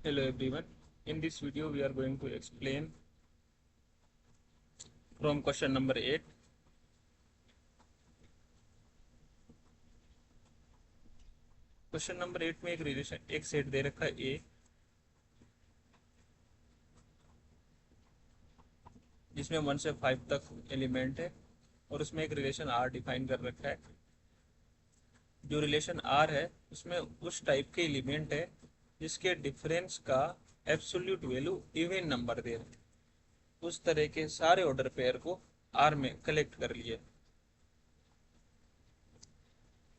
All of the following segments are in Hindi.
Hello everyone. In this video we are going to explain from question number 8. Question number 8 में एक सेट दे रखा है ए, जिसमें 1 से 5 तक एलिमेंट है और उसमें एक रिलेशन आर डिफाइन कर रखा है। जो रिलेशन आर है उसमें उस टाइप के एलिमेंट है जिसके डिफरेंस का एब्सोल्यूट वैल्यू इवन नंबर दे रहे हैं। उस तरह के सारे ऑर्डर पेयर को आर में कलेक्ट कर लिए।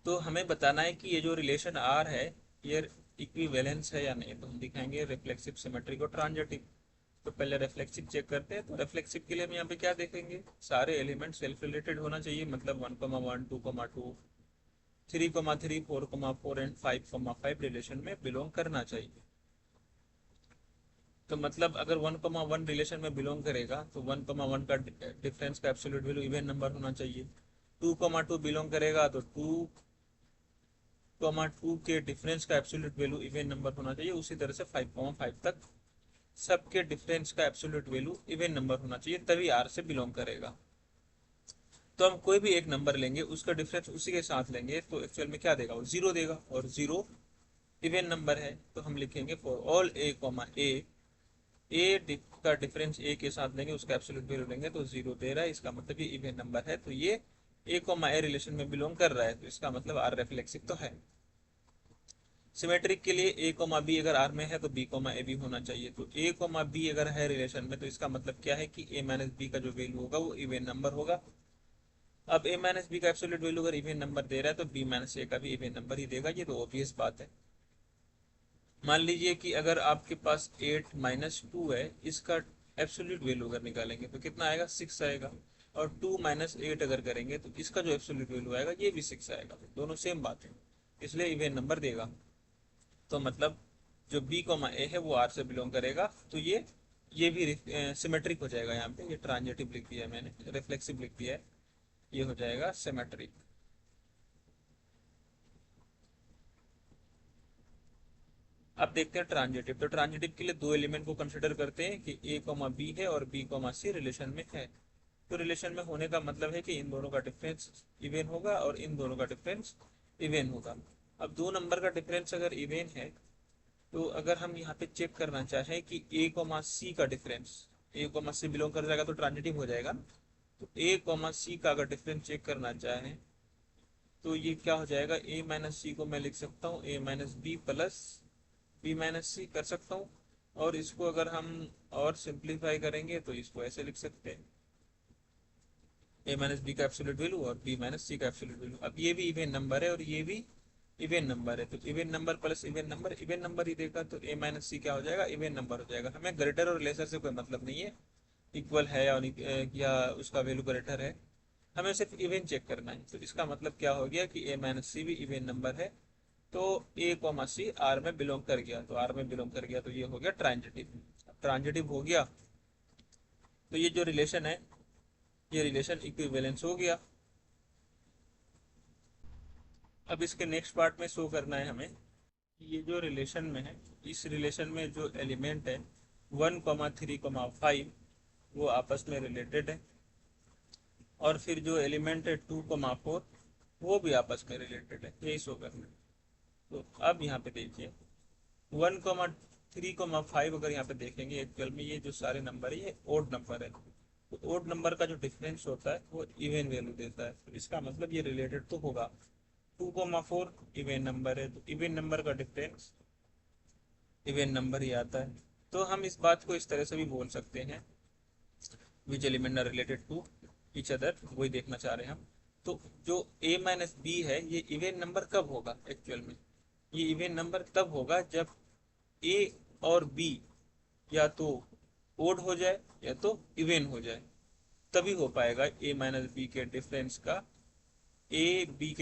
तो हमें बताना है कि ये जो रिलेशन आर है ये इक्विवेलेंस है या नहीं। तो हम दिखाएंगे रिफ्लेक्सिव सिमेट्रिक और ट्रांजिटिव। तो पहले रिफ्लेक्सिव चेक करते हैं। तो रिफ्लेक्सिव के लिए हम यहाँ पे क्या देखेंगे, सारे एलिमेंट सेल्फ रिलेटेड होना चाहिए, मतलब 1,1 2,2 3,3 4,4 एंड 5,5 रिलेशन में बिलोंग करना चाहिए। तो मतलब अगर 1,1 रिलेशन में बिलोंग करेगा तो 1,1 का डिफरेंस का एब्सोल्यूट वैल्यू इवन नंबर होना चाहिए। 2,2 बिलोंग करेगा तो 2,2 के डिफरेंस का एब्सोल्यूट वैल्यू इवन नंबर होना चाहिए। उसी तरह से 5,5 तक सबके डिफरेंस का एब्सोल्यूट वैल्यू इवन नंबर होना चाहिए, तभी आर से बिलोंग करेगा। तो हम कोई भी एक नंबर लेंगे, उसका डिफरेंस उसी के साथ लेंगे तो एक्चुअल में क्या देगा, वो जीरो देगा, और जीरो इवन नंबर है। तो हम लिखेंगे फॉर ऑल ए कॉमा ए का डिफरेंस ए के साथ लेंगे, उसका एब्सोल्यूट वैल्यू लेंगे तो जीरो दे रहा है, इसका मतलब ये इवन नंबर है। तो ये ए कॉमा ए रिलेशन में बिलोंग कर रहा है, तो इसका मतलब आर रिफ्लेक्सिव तो है। सिमेट्रिक के लिए ए कोमा बी अगर आर में है तो बी कोमा ए भी होना चाहिए। तो ए कोमा बी अगर है रिलेशन में तो इसका मतलब क्या है कि ए माइनस बी का जो वैल्यू होगा वो इवन नंबर होगा। अब ए माइनस बी का एब्सोल्यूट वैल्यू अगर इवन नंबर दे रहा है तो बी माइनस ए का भी इवन नंबर ही देगा। ये तो ऑब्वियस बात है। मान लीजिए कि अगर आपके पास 8 माइनस 2 है, इसका एब्सोल्यूट वैल्यू अगर निकालेंगे तो कितना आएगा, 6 आएगा। और 2 माइनस 8 अगर करेंगे तो इसका जो एब्सोल्यूट वैल्यू आएगा ये भी 6 आएगा। दोनों सेम बात है, इसलिए इवन नंबर देगा। तो मतलब जो बी कॉमा ए है वो आर से बिलोंग करेगा। तो ये भी सिमेट्रिक हो जाएगा। यहाँ पे ये ट्रांजिटिव लिख दिया है मैंने, रिफ्लेक्सिव लिख दिया है, ये हो जाएगा सिमेट्रिक। अब देखते हैं ट्रांजिटिव। तो ट्रांजिटिव के लिए दो एलिमेंट को कंसिडर करते हैं कि ए कॉमा बी है और बी कॉमा सी रिलेशन में है। तो रिलेशन में होने का मतलब है कि इन दोनों का डिफरेंस इवन होगा और इन दोनों का डिफरेंस इवन होगा। अब दो नंबर का डिफरेंस अगर इवन है तो अगर हम यहाँ पे चेक करना चाहें कि ए कॉमा सी का डिफरेंस, ए कॉमा सी बिलोंग कर जाएगा तो ट्रांजिटिव हो जाएगा। तो ए कॉमा सी का अगर डिफरेंस चेक करना चाहें तो ये क्या हो जाएगा, ए माइनस सी को मैं लिख सकता हूँ A minus B plus B minus C कर सकता हूँ। और इसको अगर हम और सिंप्लीफाई करेंगे तो इसको ऐसे लिख सकते हैं, ए माइनस बी का एब्सोल्यूट वैल्यू और बी माइनस सी का एब्सोल्यूट वैल्यू। अब ये भी इवन नंबर है और ये भी इवन नंबर है, तो even number plus even number ही देगा। तो ए माइनस सी क्या हो जाएगा, इवन नंबर हो जाएगा। हमें ग्रेटर और लेसर से कोई मतलब नहीं है, इक्वल है या उसका वैल्यू ग्रेटर है, हमें सिर्फ इवन चेक करना है। तो इसका मतलब क्या हो गया कि ए माइनस सी भी इवन नंबर है। तो ए कॉमा सी आर में बिलोंग कर गया, तो आर में बिलोंग कर गया तो ये हो गया ट्रांजिटिव। ट्रांजिटिव हो गया तो ये जो रिलेशन है ये रिलेशन इक्विवेलेंस हो गया। अब इसके नेक्स्ट पार्ट में शो करना है हमें कि ये जो रिलेशन में है, इस रिलेशन में जो एलिमेंट है 1,3,5 वो आपस में रिलेटेड है, और फिर जो एलिमेंट है 2,4 वो भी आपस में रिलेटेड है, यही शो करना है। तो अब यहाँ पे देखिए 1,3,5 अगर यहाँ पे देखेंगे, एक्चुअल में ये जो सारे नंबर है ये ओड नंबर है। तो ओड नंबर का जो डिफरेंस होता है वो इवन वैल्यू देता है, तो इसका मतलब ये रिलेटेड तो होगा। 2,4 इवन नंबर है तो इवन नंबर का डिफरेंस इवन नंबर ही आता है। तो हम इस बात को इस तरह से भी बोल सकते हैं, which element are related to each other, वही देखना चाह रहे हैं हम। तो जो a माइनस बी है ये इवन नंबर कब होगा, एक्चुअल में ये इवन नंबर तब होगा जब a और b या तो ओड हो जाए या तो इवन हो जाए, तभी हो पाएगा a माइनस बी के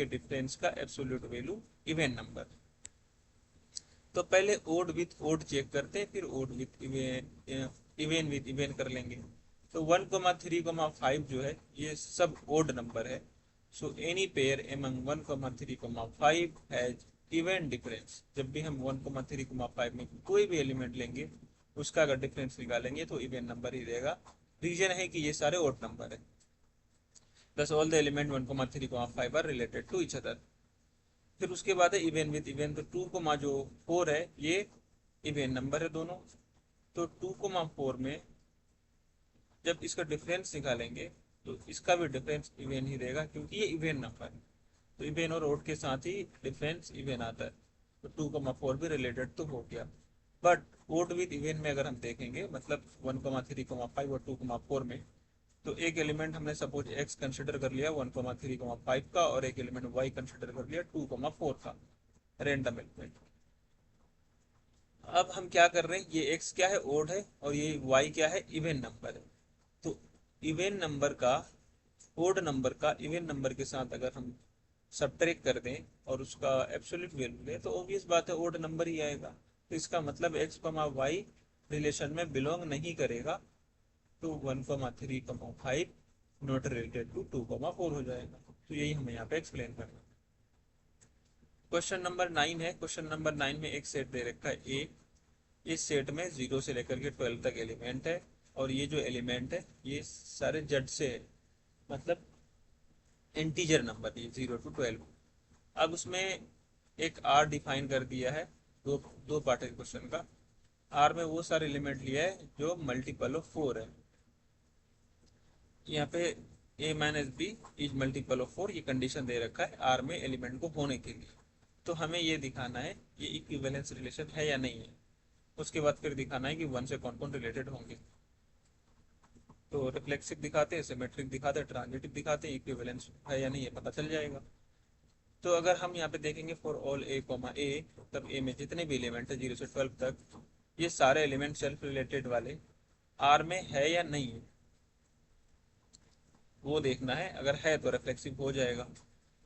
डिफरेंस का एब्सोल्यूट वैल्यू इवन नंबर। तो पहले ओड विथ ओड चेक करते हैं, फिर odd with even with even कर लेंगे। तो 1,3,5 जो है ये सब ओड नंबर है। So any pair among 1,3,5 has even difference, जब भी हम 1,3,5 में कोई भी एलिमेंट लेंगे उसका अगर डिफरेंस निकालेंगे तो इवेन नंबर ही रहेगा। रीजन है कि ये सारे ओड नंबर है। Thus all the element 1,3,5 are related to each other. फिर उसके बाद है इवेन विद इवेन, तो 2, जो 4 है ये इवेन नंबर है दोनों। तो 2,4 में जब इसका डिफरेंस निकालेंगे तो इसका भी डिफरेंस इवेन ही रहेगा क्योंकि ये इवेन नंबर है। तो इवेन और ओड के साथ ही डिफरेंस इवेन आता है। तो 2,4 भी रिलेटेड तो हो गया। बट ओड विद इवेन में अगर हम देखेंगे मतलब 1,3,5 और 2,4 में, तो एक एलिमेंट हमने सपोज x कंसिडर कर लिया 1,3,5 का और एक एलिमेंट y कंसिडर कर लिया 2,4 का, रैंडम एलिमेंट। अब हम क्या कर रहे हैं, ये x क्या है, ओड है, और ये y क्या है, इवेन नंबर है। तो इवेन नंबर का ओड नंबर का इवेन नंबर के साथ अगर हम सब्ट्रैक्ट कर दें और उसका एब्सोल्यूट वैल्यू लें तो ऑब्वियस बात है ओड नंबर ही आएगा। तो इसका मतलब x, y रिलेशन में बिलोंग नहीं करेगा। तो 1,3,5 नॉट रिलेटेड टू 2,4 हो जाएगा। तो यही हमें यहाँ पे एक्सप्लेन करना है। क्वेश्चन नंबर 9 है। क्वेश्चन नंबर 9 में एक सेट दे रखा है ए। इस सेट में 0 से लेकर के 12 तक एलिमेंट है और ये जो एलिमेंट है ये सारे जड से है, मतलब इंटीजर नंबर, ये 0 to 12। अब उसमें एक आर डिफाइन कर दिया है। दो दो पार्ट है क्वेश्चन का। आर में वो सारे एलिमेंट लिया है जो मल्टीपल ऑफ 4 है। यहाँ पे a minus B is multiple of 4 ये कंडीशन दे रखा है आर में एलिमेंट को होने के लिए। तो हमें ये दिखाना है ये इक्विवेलेंस रिलेशन है या नहीं है। उसके बाद फिर दिखाना है कि 1 से कौन कौन रिलेटेड होंगे। तो रिफ्लेक्सिव दिखाते हैं, सिमेट्रिक दिखाते हैं, ट्रांजिटिव दिखाते हैं, इक्विवेलेंस है या नहीं है पता चल जाएगा। तो अगर हम यहाँ पे देखेंगे फॉर ऑल ए कॉमा ए, तब ए में जितने भी एलिमेंट है 0 से 12 तक, ये सारे एलिमेंट सेल्फ रिलेटेड वाले आर में है या नहीं है वो देखना है। अगर है तो रिफ्लेक्सिव हो जाएगा।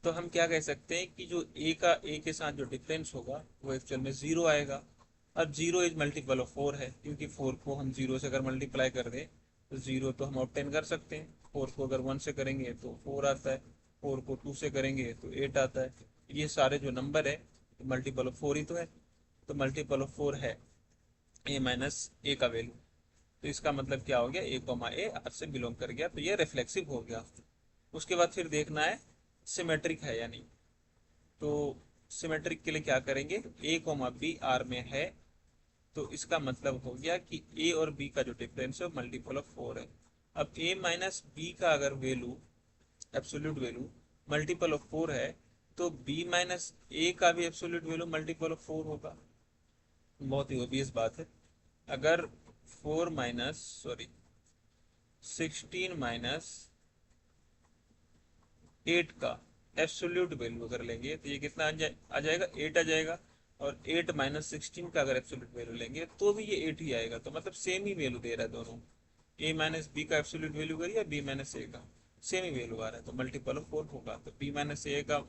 तो हम क्या कह सकते हैं कि जो ए के साथ जो डिफरेंस होगा वो एक्चुअल में 0 आएगा। अब 0 इज मल्टीपल ऑफ 4 है क्योंकि 4 को हम 0 से अगर मल्टीप्लाई कर दें तो 0 तो हम ऑब्टेन कर सकते हैं। 4 को अगर 1 से करेंगे तो 4 आता है, 4 को 2 से करेंगे तो 8 आता है। ये सारे जो नंबर है मल्टीपल ऑफ 4 ही तो है। तो मल्टीपल ऑफ 4 है ए माइनस ए का वैल्यू। तो इसका मतलब क्या हो गया, ए कॉमा ए आर से बिलोंग कर गया, तो ये रिफ्लेक्सिव हो गया। उसके बाद फिर देखना है सिमेट्रिक है या नहीं। तो सिमेट्रिक के लिए क्या करेंगे, ए कॉमा बी आर में है तो इसका मतलब हो गया कि ए और बी का जो डिफरेंस है मल्टीपल ऑफ 4 है। अब ए माइनस बी का अगर value absolute value multiple of 4 है तो बी माइनस ए का भी एब्सोल्यूट वैल्यू मल्टीपल ऑफ 4 होगा। बहुत ही ऑब्वियस बात है। अगर 16 माइनस 8 का एब्सोल्यूट वैल्यू अगर लेंगे तो ये कितना आ जाएगा, 8 आ जाएगा। और 8 माइनस 16 का अगर एब्सोल्यूट वैल्यू लेंगे तो भी ये 8 ही आएगा। तो मतलब सेम ही वैल्यू दे रहा है दोनों। ए माइनस बी का एब्सोल्यूट वैल्यू करिए, बी माइनस ए का सेम ही वैल्यू आ रहा है तो मल्टीपल ऑफ 4 होगा। तो बी माइनस ए का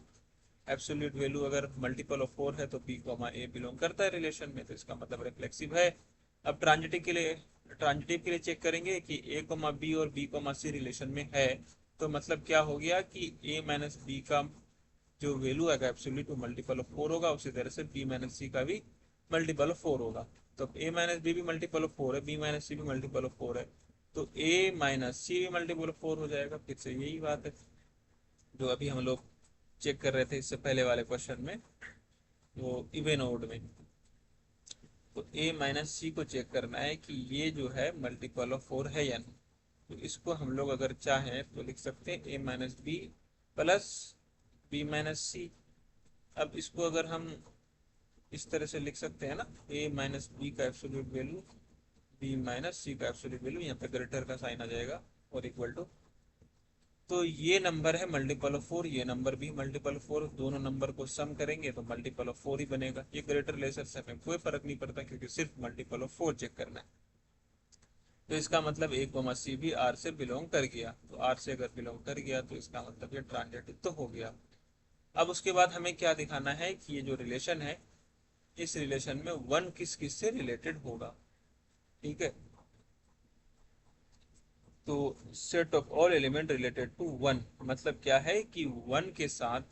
एब्सोल्यूट वैल्यू अगर मल्टीपल ऑफ 4 है तो बी कॉमा ए बिलोंग करता है रिलेशन में, तो इसका मतलब रिफ्लेक्सिव है। अब ट्रांजिटिव के लिए चेक करेंगे कि ए कॉमा बी और बी कॉमा सी रिलेशन में है। तो मतलब क्या हो गया कि ए माइनस बी का जो वैल्यू आएगा एब्सोल्यूट वो मल्टीपल ऑफ 4 होगा, उसी तरह से बी माइनस सी का भी मल्टीपल ऑफ 4 होगा। तो ए माइनस बी भी मल्टीपल ऑफ 4 है, बी माइनस सी भी मल्टीपल ऑफ 4 है, तो ए माइनस सी भी मल्टीपल ऑफ 4 हो जाएगा। फिर से यही बात है जो अभी हम लोग चेक कर रहे थे इससे पहले वाले क्वेश्चन में, वो इवन ओड में। तो ए माइनस सी को चेक करना है कि ये जो है मल्टीपल ऑफ 4 है या नहीं। तो इसको हम लोग अगर चाहें तो लिख सकते हैं A minus B plus B minus C. अब इसको अगर हम इस तरह से लिख सकते हैं ना, ए माइनस बी का एब्सोल्यूट वैल्यू बी माइनस सी का एब्सोल्यूट वैल्यू, यहाँ पे ग्रेटर का साइन आ जाएगा और इक्वल टू। तो ये नंबर है मल्टीपल ऑफ 4, ये नंबर भी मल्टीपल ऑफ 4, दोनों नंबर को सम करेंगे तो मल्टीपल ऑफ 4 ही बनेगा। ये ग्रेटर लेसर से हमें कोई फर्क नहीं पड़ता क्योंकि सिर्फ मल्टीपल ऑफ 4 चेक करना है। तो इसका मतलब ए कॉमा सी भी आर से बिलोंग कर गया। तो आर से अगर बिलोंग कर गया तो इसका मतलब ये ट्रांजिटिव तो हो गया। अब उसके बाद हमें क्या दिखाना है कि ये जो रिलेशन है इस रिलेशन में 1 किस किस से रिलेटेड होगा। ठीक है, तो set of all element related to 1 मतलब क्या है कि 1 के साथ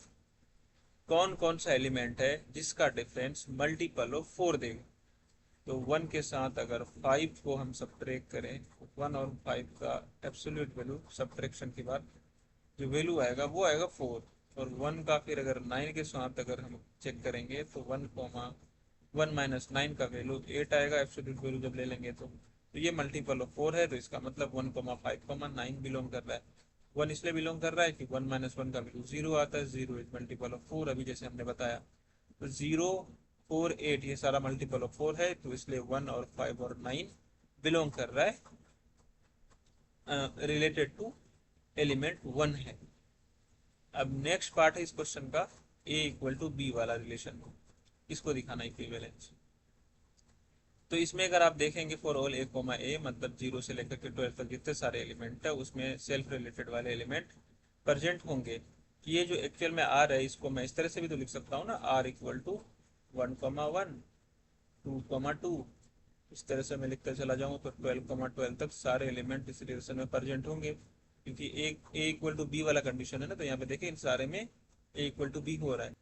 कौन कौन सा एलिमेंट है जिसका डिफरेंस मल्टीपल ऑफ 4 देगा। तो 1 के साथ अगर 5 को हम सब्ट्रैक्ट करें, 1 और 5 का एब्सोल्यूट वैल्यू सब्ट्रैक्शन के बाद जो वैल्यू आएगा वो आएगा 4। और 1 का फिर अगर 9 के साथ अगर हम चेक करेंगे तो 1 माइनस 9 का वैल्यू 8 आएगा एब्सोल्यूट वैल्यू जब ले लेंगे तो ये मल्टीपल ऑफ 4 है, तो इसका मतलब 1,5,9 बिलोंग कर रहा है। 1 इसलिए बिलोंग कर रहा है कि 1 माइनस 1 का वैल्यू 0 आता है, 0 इज मल्टीपल ऑफ 4 अभी जैसे हमने बताया। तो 0 4 8 ये सारा मल्टीपल ऑफ 4 है, तो इसलिए 1 और 5 और 9 बिलोंग कर रहा है रिलेटेड टू एलिमेंट 1 है। अब नेक्स्ट पार्ट है इस क्वेश्चन का a इक्वल टू बी वाला रिलेशन, इसको दिखाना इक्विवेलेंस। तो इसमें अगर आप देखेंगे फॉर ऑल ए कोमा ए मतलब 0 से लेकर के 12 तक जितने सारे एलिमेंट है उसमें सेल्फ रिलेटेड वाले एलिमेंट प्रेजेंट होंगे। ये जो एक्चुअल में आर है इसको मैं इस तरह से भी तो लिख सकता हूँ ना, आर इक्वल टू 1,1 2,2 इस तरह से मैं लिखकर चला जाऊँ तो 12,12 तक सारे एलिमेंट इस रिलेशन में प्रेजेंट होंगे, क्योंकि ए इक्वल टू बी वाला कंडीशन है ना। तो यहाँ पे देखें इन सारे में ए इक्वल टू बी हो रहा है,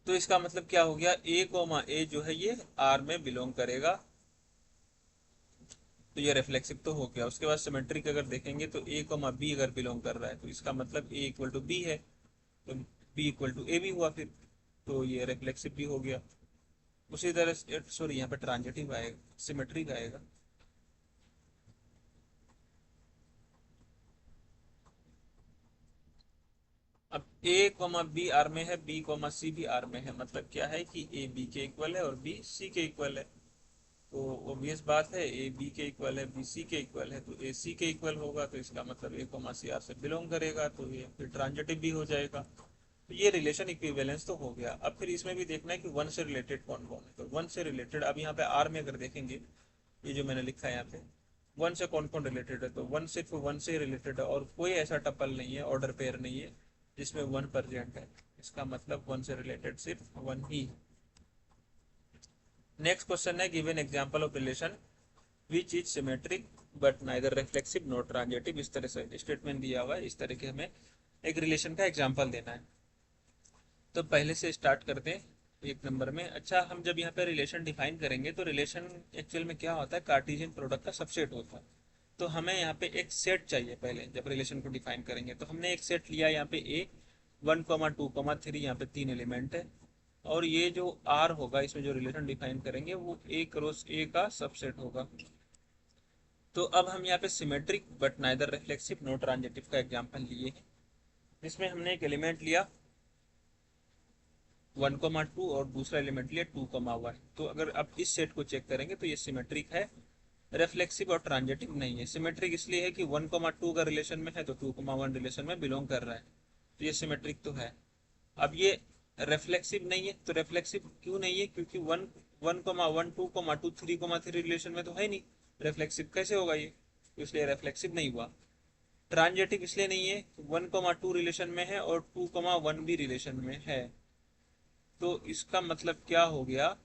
तो इसका मतलब क्या हो गया, ए कोमा ए जो है ये आर में बिलोंग करेगा, तो ये रिफ्लेक्सिव तो हो गया। उसके बाद सिमेट्रिक अगर देखेंगे तो ए कोमा बी अगर बिलोंग कर रहा है तो इसका मतलब ए इक्वल टू बी है, तो बी इक्वल टू ए भी हुआ फिर, तो ये रिफ्लेक्सिव भी हो गया। उसी तरह से सॉरी यहाँ पे ट्रांजिटिव आएगा, सिमेट्रिक आएगा। अब ए कोमा बी आर में है, बी कोमा सी भी आर में है, मतलब क्या है कि ए बी के इक्वल है और बी सी के इक्वल है। तो ऑब्वियस बात है ए बी के इक्वल है, बी सी के इक्वल है, तो ए सी के इक्वल होगा, तो इसका मतलब ए कोमा सी आर से बिलोंग करेगा, तो ये फिर ट्रांजिटिव भी हो जाएगा। तो ये रिलेशन इक्विवेलेंस तो हो गया। अब फिर इसमें भी देखना है कि वन से रिलेटेड कौन कौन है। तो वन से रिलेटेड अब यहाँ पे आर में अगर देखेंगे, ये जो मैंने लिखा है यहाँ पे वन से कौन कौन रिलेटेड है, तो वन सिर्फ वन से रिलेटेड है और कोई ऐसा टपल नहीं है, ऑर्डर पेयर नहीं है जिसमें वन प्रेजेंट है। इसका मतलब वन से रिलेटेड सिर्फ वन ही। नेक्स्ट क्वेश्चन है given example of relation which is symmetric but neither reflexive not transitive. इस तरह से स्टेटमेंट दिया हुआ है, इस तरह के हमें एक रिलेशन का एग्जांपल देना है। तो पहले से स्टार्ट करते हैं 1 नंबर में। अच्छा, हम जब यहाँ पे रिलेशन डिफाइन करेंगे तो रिलेशन एक्चुअल में क्या होता है, कार्टेशियन प्रोडक्ट का सबसेट होता है। तो हमें यहाँ पे एक सेट चाहिए पहले जब रिलेशन को डिफाइन करेंगे। तो हमने एक सेट लिया यहाँ पे ए 1,2,3 यहाँ पे 3 एलिमेंट है, और ये जो आर होगा इसमें जो रिलेशन डिफाइन करेंगे वो ए क्रॉस ए का सबसेट होगा। तो अब हम यहाँ पे symmetric but neither reflexive not transitive का एग्जांपल लिए हैं, जिसमें हमने एक एलिमेंट लिया 1,2 और दूसरा एलिमेंट लिया 2,1। तो अगर आप इस सेट को चेक करेंगे तो ये सिमेट्रिक है, रिफ्लेक्सिव और ट्रांजिटिव नहीं है। सिमेट्रिक इसलिए है कि 1,2 का रिलेशन में है तो 2,1 रिलेशन में बिलोंग कर रहा है, तो ये सिमेट्रिक तो है। अब ये रिफ्लेक्सिव नहीं है, तो रिफ्लेक्सिव क्यों नहीं है, क्योंकि 1,1, 2,2, 3,3 रिलेशन में तो है नहीं, रिफ्लेक्सिव कैसे होगा ये, तो इसलिए रिफ्लेक्सिव नहीं हुआ। ट्रांजिटिव इसलिए नहीं है, 1,2 रिलेशन में है और 2,1 भी रिलेशन में है, तो इसका मतलब क्या हो गया,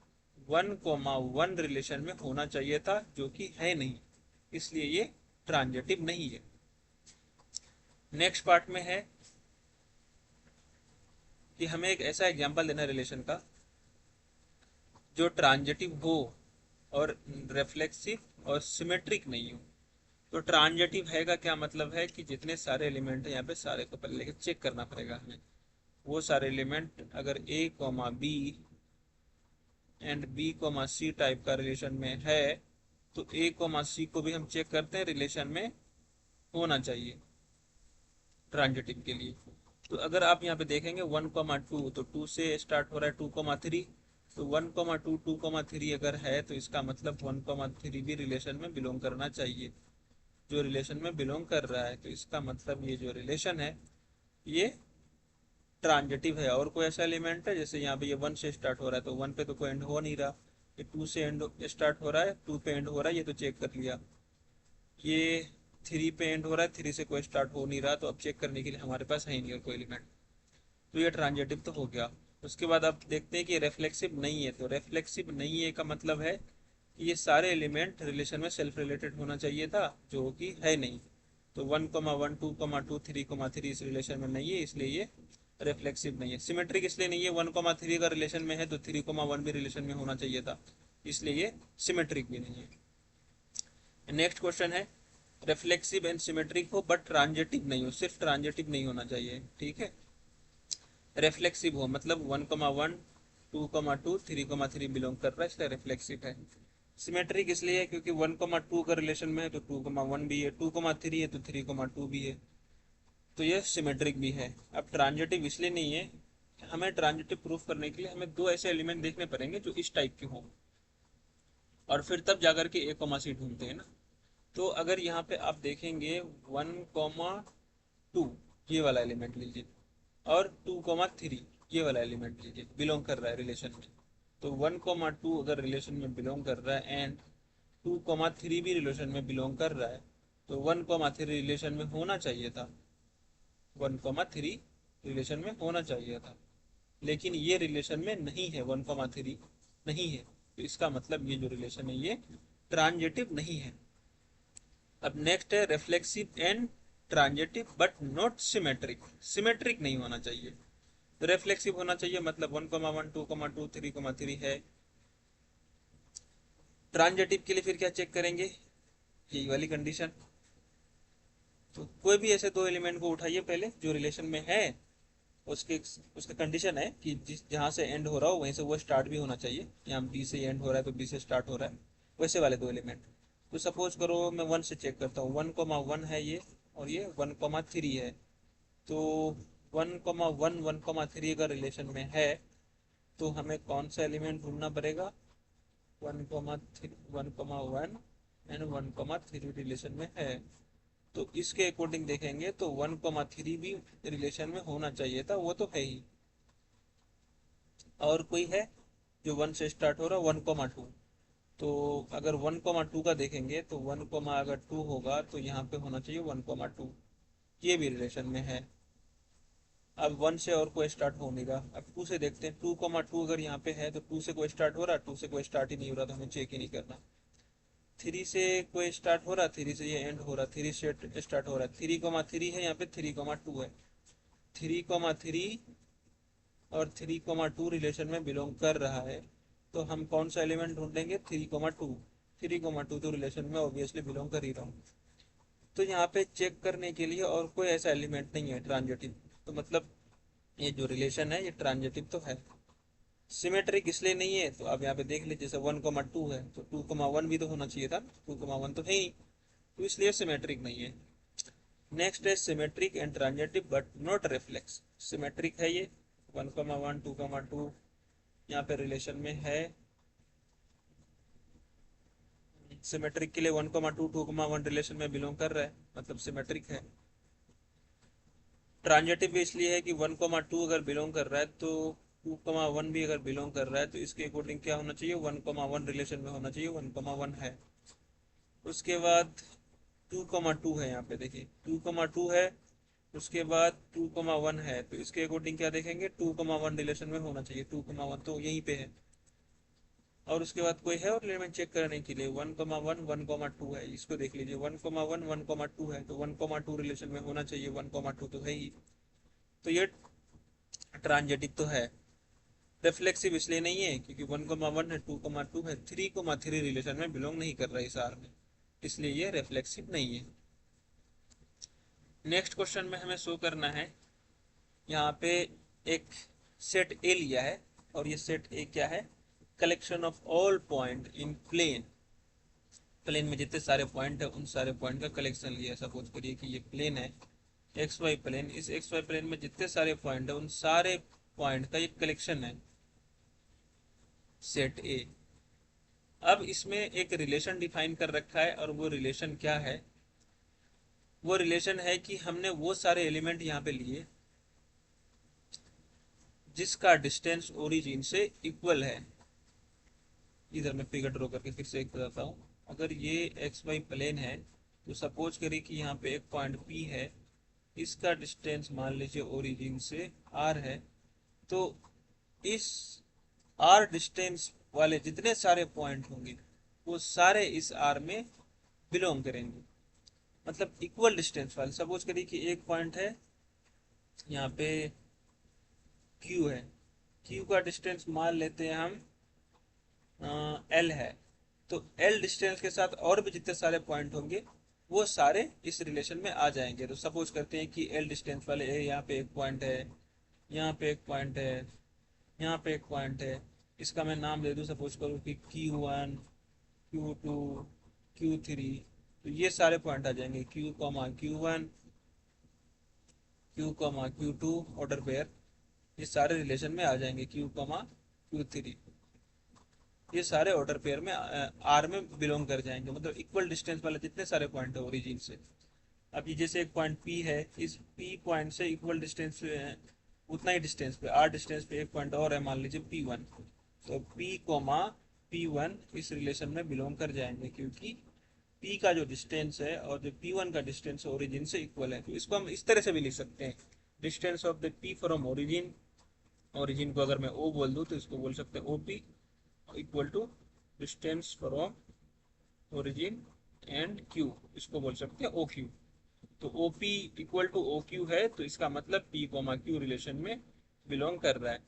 1,1 रिलेशन में होना चाहिए था जो कि है नहीं, इसलिए ये ट्रांजिटिव नहीं है। नेक्स्ट पार्ट में है कि हमें एक ऐसा एग्जांपल देना रिलेशन का जो ट्रांजिटिव हो और रिफ्लेक्सिव और सिमेट्रिक नहीं हो। तो ट्रांजिटिव है का क्या मतलब है कि जितने सारे एलिमेंट है यहाँ पे सारे को पहले चेक करना पड़ेगा हमें। वो सारे एलिमेंट अगर A comma B and B comma C type का रिलेशन में है तो ए कॉमा सी को भी हम चेक करते हैं, रिलेशन में होना चाहिए ट्रांजिटिव के लिए। तो अगर आप यहाँ पे देखेंगे 1,2 तो 2 से स्टार्ट हो रहा है, 2,3 तो 1,2 2,3 अगर है तो इसका मतलब 1,3 भी रिलेशन में बिलोंग करना चाहिए, जो रिलेशन में बिलोंग कर रहा है। तो इसका मतलब ये जो रिलेशन है ये ट्रांजिटिव है। और कोई ऐसा एलिमेंट है जैसे यहाँ पे ये 1 से स्टार्ट हो रहा है तो 1 पे तो कोई एंड हो नहीं रहा, ये 2 से एंड स्टार्ट हो रहा है 2 पे एंड हो रहा है, ये तो चेक कर लिया। ये 3 पे एंड हो रहा है 3 से कोई स्टार्ट हो नहीं रहा, तो अब चेक करने के लिए हमारे पास है ही नहीं और कोई एलिमेंट, तो ये ट्रांजिटिव तो हो गया। उसके बाद आप देखते हैं कि रेफ्लेक्सिव नहीं है, तो रेफ्लेक्सिव नहीं है का मतलब है कि ये सारे एलिमेंट रिलेशन में सेल्फ रिलेटेड होना चाहिए था जो कि है नहीं। तो 1,1, 2,2, 3,3 इस रिलेशन में नहीं है, इसलिए ये रिफ्लेक्सिव नहीं है। सिमेट्रिक इसलिए नहीं है, 1,3 का रिलेशन में है तो 3,1 भी रिलेशन में होना चाहिए था, इसलिए ये सिमेट्रिक भी नहीं है। नेक्स्ट क्वेश्चन है, रिफ्लेक्सिव एंड सिमेट्रिक हो बट ट्रांजिटिव नहीं हो, सिर्फ ट्रांजिटिव नहीं होना चाहिए, ठीक है। रिफ्लेक्सिव हो मतलब 1,1 2,2 3,3 बिलोंग कर रहा है, इसलिए रिफ्लेक्सिव है। सिमेट्रिक इसलिए है क्योंकि 1,2 का रिलेशन में है तो 2,1 भी है, 2,3 है तो 3,2 भी है, तो ये सिमेट्रिक भी है। अब ट्रांजिटिव इसलिए नहीं है, हमें ट्रांजिटिव प्रूफ करने के लिए हमें दो ऐसे एलिमेंट देखने पड़ेंगे जो इस टाइप के हों, और फिर तब जाकर के ए कॉमा सी ढूंढते हैं ना। तो अगर यहाँ पे आप देखेंगे 1,2 ये वाला एलिमेंट लीजिए, और 2,3 ये वाला एलिमेंट लीजिए, बिलोंग कर रहा है रिलेशन में। तो 1,2 अगर रिलेशन में बिलोंग कर रहा है एंड 2,3 भी रिलेशन में बिलोंग कर रहा है, तो 1,3 रिलेशन में होना चाहिए था, 1,3 रिलेशन में होना चाहिए था, लेकिन ये रिलेशन में नहीं है, 1,3 नहीं है, तो इसका मतलब ये जो रिलेशन है ये ट्रांजिटिव नहीं है। अब नेक्स्ट है reflexive and transitive but not symmetric, symmetric नहीं होना चाहिए। तो रिफ्लेक्सिव होना चाहिए मतलब 1,1 2,2 3,3 है। ट्रांजिटिव के लिए फिर क्या चेक करेंगे, यही वाली कंडीशन। तो कोई भी ऐसे दो एलिमेंट को उठाइए पहले जो रिलेशन में है, उसके उसका कंडीशन है कि जिस जहाँ से एंड हो रहा हो वहीं से वो स्टार्ट भी होना चाहिए, यहाँ बी से एंड हो रहा है तो बी से स्टार्ट हो रहा है, वैसे वाले दो एलिमेंट। तो सपोज करो मैं 1 से चेक करता हूँ, 1,1 है ये, और ये 1,3 है। तो 1,1 1,3 का रिलेशन में है, तो हमें कौन सा एलिमेंट ढूंढना पड़ेगा, 1,1 एंड 1,3 रिलेशन में है। तो इसके अकॉर्डिंग देखेंगे तो 1,3 भी रिलेशन में होना चाहिए था, वो तो है ही। और कोई है जो 1 से स्टार्ट हो रहा है, 1,2। तो अगर 1,2 का देखेंगे तो 1, अगर 2 होगा तो यहाँ पे होना चाहिए 1,2, ये भी रिलेशन में है। अब 1 से और कोई स्टार्ट हो नहीं रहा, अब 2 से देखते हैं, 2,2 अगर यहाँ पे है तो 2 से कोई स्टार्ट हो रहा है, 2 से कोई स्टार्ट ही नहीं हो रहा, तो हमें चेक ही नहीं करना। 3 से कोई स्टार्ट हो रहा है, 3 से ये एंड हो रहा है, 3 से स्टार्ट हो रहा है, 3,3 है, यहाँ पे 3,2 है, 3,3 और 3,2 रिलेशन में बिलोंग कर रहा है, तो हम कौन सा एलिमेंट ढूंढेंगे, 3,2। 3,2 तो रिलेशन में ऑब्वियसली बिलोंग कर ही रहा हूँ। तो यहाँ पे चेक करने के लिए और कोई ऐसा एलिमेंट नहीं है ट्रांजिटिव, तो मतलब ये जो रिलेशन है ये ट्रांजिटिव तो है। सिमेट्रिक इसलिए नहीं है, तो अब यहाँ पे देख लीजिए, जैसे 1,2 है तो 2,1 भी तो होना चाहिए था, 2,1 तो है ही, तो इसलिए सिमेट्रिक नहीं है। नेक्स्ट है symmetric and transitive but not reflex. Symmetric है ये 1,1 2,2 यहाँ पे रिलेशन में है। सिमेट्रिक के लिए 1,2 2,1 रिलेशन में बिलोंग कर रहा है, मतलब सिमेट्रिक है। ट्रांजिटिव भी इसलिए है कि 1,2 अगर बिलोंग कर रहा है तो 2,1 भी अगर बिलोंग कर रहा है, तो इसके अकॉर्डिंग क्या होना चाहिए, 1,1 रिलेशन में होना चाहिए, 1,1 है। उसके बाद 2,2 है, यहाँ पे देखिए 2,2 है, उसके बाद 2,1 है, तो इसके अकॉर्डिंग क्या देखेंगे, 2,1 रिलेशन में होना चाहिए, 2,1 तो यहीं पे है। और उसके बाद कोई है और एलिमेंट चेक करने के लिए 1,1 1,2 है, इसको देख लीजिए 1,1 1,2 है, तो 1,2 रिलेशन में होना चाहिए, 1,2 तो है ही, तो ये ट्रांजिटिव तो है। रिफ्लेक्सिव इसलिए नहीं है क्योंकि 1,1 है, 2,2 है, 3,3 रिलेशन में बिलोंग नहीं कर रहा है इस आर में, इसलिए ये रिफ्लेक्सिव नहीं है। नेक्स्ट क्वेश्चन में हमें शो करना है, यहाँ पे एक सेट ए लिया है, और ये सेट ए क्या है, collection of all point in plane. Plane में जितने सारे पॉइंट है उन सारे पॉइंट का कलेक्शन लिया है। सपोज करिए कि ये प्लेन है, एक्स वाई प्लेन, इस एक्स वाई प्लेन में जितने सारे पॉइंट है उन सारे पॉइंट का एक कलेक्शन है, सेट ए। अब इसमें एक रिलेशन डिफाइन कर रखा है, और वो रिलेशन क्या है, वो रिलेशन है कि हमने वो सारे एलिमेंट यहाँ पे लिए जिसका डिस्टेंस ओरिजिन से इक्वल है। इधर मैं फिगर ड्रॉ करके फिर से एक बताता हूँ। अगर ये एक्स वाई प्लेन है, तो सपोज करिए कि यहाँ पे एक पॉइंट पी है, इसका डिस्टेंस मान लीजिए ओरिजिन से आर है, तो इस आर डिस्टेंस वाले जितने सारे पॉइंट होंगे वो सारे इस आर में बिलोंग करेंगे, मतलब इक्वल डिस्टेंस वाले। सपोज करिए कि एक पॉइंट है यहाँ पे क्यू है, क्यू का डिस्टेंस मान लेते हैं हम एल है। तो एल डिस्टेंस के साथ और भी जितने सारे पॉइंट होंगे वो सारे इस रिलेशन में आ जाएंगे। तो सपोज करते हैं कि एल डिस्टेंस वाले यहाँ पे एक पॉइंट है, यहाँ पे एक पॉइंट है, यहाँ पे एक पॉइंट है। इसका मैं नाम दे दूँ, सपोज करूँ कि Q1, Q2, Q3। तो ये सारे पॉइंट आ जाएंगे Q, Q1, Q, Q2 order pair, ये सारे रिलेशन में आ जाएंगे Q, Q3। ये सारे ऑर्डर पेयर में आर में बिलोंग कर जाएंगे, मतलब इक्वल डिस्टेंस वाले जितने सारे पॉइंट है ओरिजिन से। अब ये जैसे एक पॉइंट पी है, इस पी पॉइंट से इक्वल डिस्टेंस उतना ही डिस्टेंस पे, आर डिस्टेंस पे एक पॉइंट और है, मान लीजिए P1। तो P, P1 इस रिलेशन में बिलोंग कर जाएंगे, क्योंकि P का जो डिस्टेंस है और जो P1 का डिस्टेंस ओरिजिन से इक्वल है। तो इसको हम इस तरह से भी लिख सकते हैं, distance of the P from origin, origin को अगर मैं O बोल दूँ तो इसको बोल सकते हैं OP equal to distance from origin and Q, इसको बोल सकते हैं OQ। तो OP इक्वल टू OQ है, तो इसका मतलब P, Q रिलेशन में बिलोंग कर रहा है।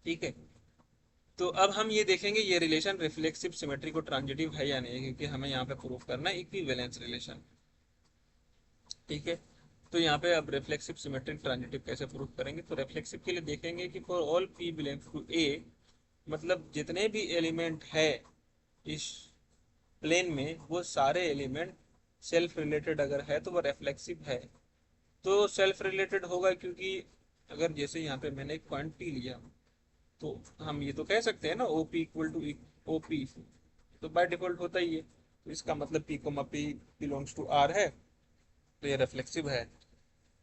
ठीक है, तो अब हम ये देखेंगे ये रिलेशन रिफ्लेक्सिव सिमेट्री को ट्रांजिटिव है या नहीं, क्योंकि हमें यहाँ पे प्रूफ करना है इक्विवेलेंस रिलेशन। ठीक है, तो यहाँ पे अब रिफ्लेक्सिव सिमेट्रिक ट्रांजिटिव कैसे प्रूफ करेंगे। तो रिफ्लेक्सिव के लिए देखेंगे कि for all P belongs to A, मतलब जितने भी एलिमेंट है इस प्लेन में वो सारे एलिमेंट सेल्फ रिलेटेड अगर है तो वो रिफ्लेक्सिव है। तो सेल्फ रिलेटेड होगा क्योंकि अगर जैसे यहाँ पे मैंने एक पॉइंट P लिया, तो हम ये तो कह सकते हैं ना OP इक्वल टू OP, तो बाय डिफॉल्ट होता ही है। तो इसका मतलब P, P belongs to R है, तो ये रिफ्लेक्सिव है।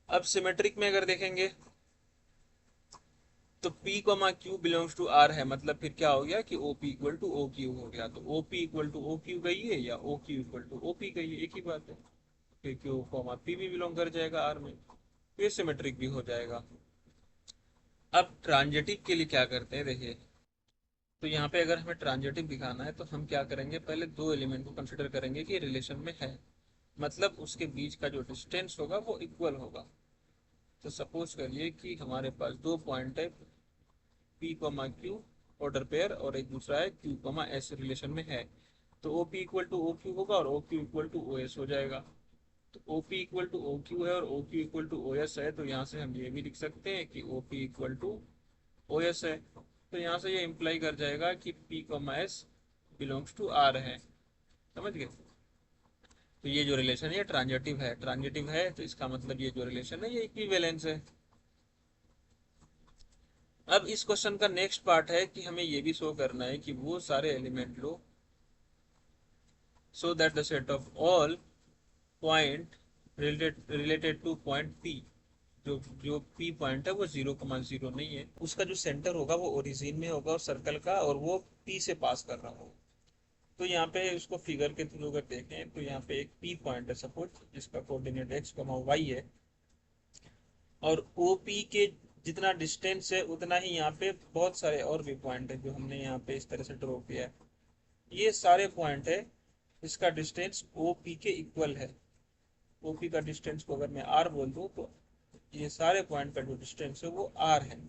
अब सिमेट्रिक में अगर देखेंगे तो P, Q belongs to R है, मतलब फिर क्या हो गया कि OP इक्वल टू OQ हो गया। तो OP इक्वल टू OQ गई है या OQ इक्वल टू OP गई है, एक ही बात है। फिर Q, P भी बिलोंग कर जाएगा R में, तो ये सिमेट्रिक भी हो जाएगा। अब ट्रांजिटिव के लिए क्या करते हैं देखिए, तो यहाँ पे अगर हमें ट्रांजिटिव दिखाना है तो हम क्या करेंगे, पहले दो एलिमेंट को कंसिडर करेंगे कि रिलेशन में है, मतलब उसके बीच का जो डिस्टेंस होगा वो इक्वल होगा। तो सपोज करिए कि हमारे पास दो पॉइंट है P, Q ऑर्डर पेयर, और एक दूसरा है Q, S रिलेशन में है। तो OP इक्वल टू OQ होगा और OQ इक्वल टू OS हो जाएगा। तो OP इक्वल टू OQ है और OQ इक्वल टू OS है, तो यहाँ से हम ये भी लिख सकते हैं कि OP इक्वल टू OS है। तो यहाँ से ये इम्प्लाई कर जाएगा कि P, S belongs to R है। समझ गए। तो ये जो रिलेशन है ये ट्रांजिटिव है, ट्रांजिटिव है तो इसका मतलब ये जो रिलेशन है ये इक्विवेलेंस है। अब इस क्वेश्चन का नेक्स्ट पार्ट है कि हमें ये भी शो करना है कि वो सारे element low so that the set of all point related to point P, जो जो P पॉइंट है वो 0,0 नहीं है, उसका जो सेंटर होगा वो ओरिजिन में होगा और सर्कल का, और वो P से पास कर रहा होगा। तो यहाँ पे उसको फिगर के थ्रू अगर देखें तो यहाँ पे एक P पॉइंट है सपोज, जिसका कोऑर्डिनेट x, y है, और OP के जितना डिस्टेंस है उतना ही यहाँ पे बहुत सारे और भी पॉइंट है जो हमने यहाँ पे इस तरह से ड्रॉ किया है। ये सारे पॉइंट है, इसका डिस्टेंस OP के इक्वल है। OP का डिस्टेंस को अगर मैं R बोल दूं तो ये सारे पॉइंट का जो डिस्टेंस है वो R है।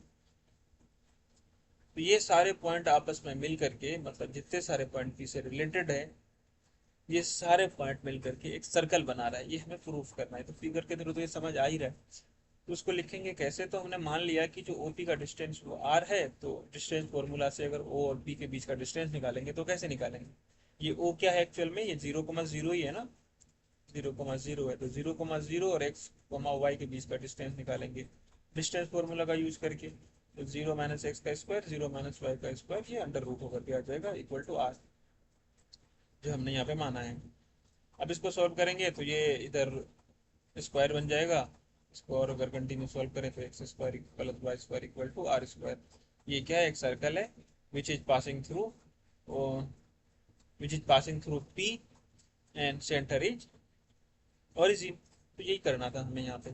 तो ये सारे पॉइंट आपस में मिल करके, मतलब जितने सारे पॉइंट P से रिलेटेड है, ये सारे पॉइंट मिल करके एक सर्कल बना रहा है, ये हमें प्रूफ करना है। तो फिगर के थ्रू तो ये समझ आ ही रहा है। तो उसको लिखेंगे कैसे, तो हमने मान लिया कि जो OP का डिस्टेंस वो R है, तो डिस्टेंस फॉर्मूला से अगर O और P के बीच का डिस्टेंस निकालेंगे तो कैसे निकालेंगे, ये O क्या है एक्चुअल में, ये 0,0 ही है ना, 0,0 है। तो 0,0 और x, y के बीच का डिस्टेंस निकालेंगे डिस्टेंस फॉर्मूला का यूज करके। तो 0 - x का स्क्वायर, 0 - y का स्क्वायर, ये अंडर रूट होकर के आ जाएगा इक्वल टू R, जो हमने यहाँ पे माना है। अब इसको सॉल्व करेंगे तो ये इधर स्क्वायर बन जाएगा, इसको और अगर कंटिन्यू सॉल्व करें तो x square plus y square equal to R square. ये क्या है, एक सर्कल है which is passing through P and centre is origin. तो यही करना था हमें यहाँ पे।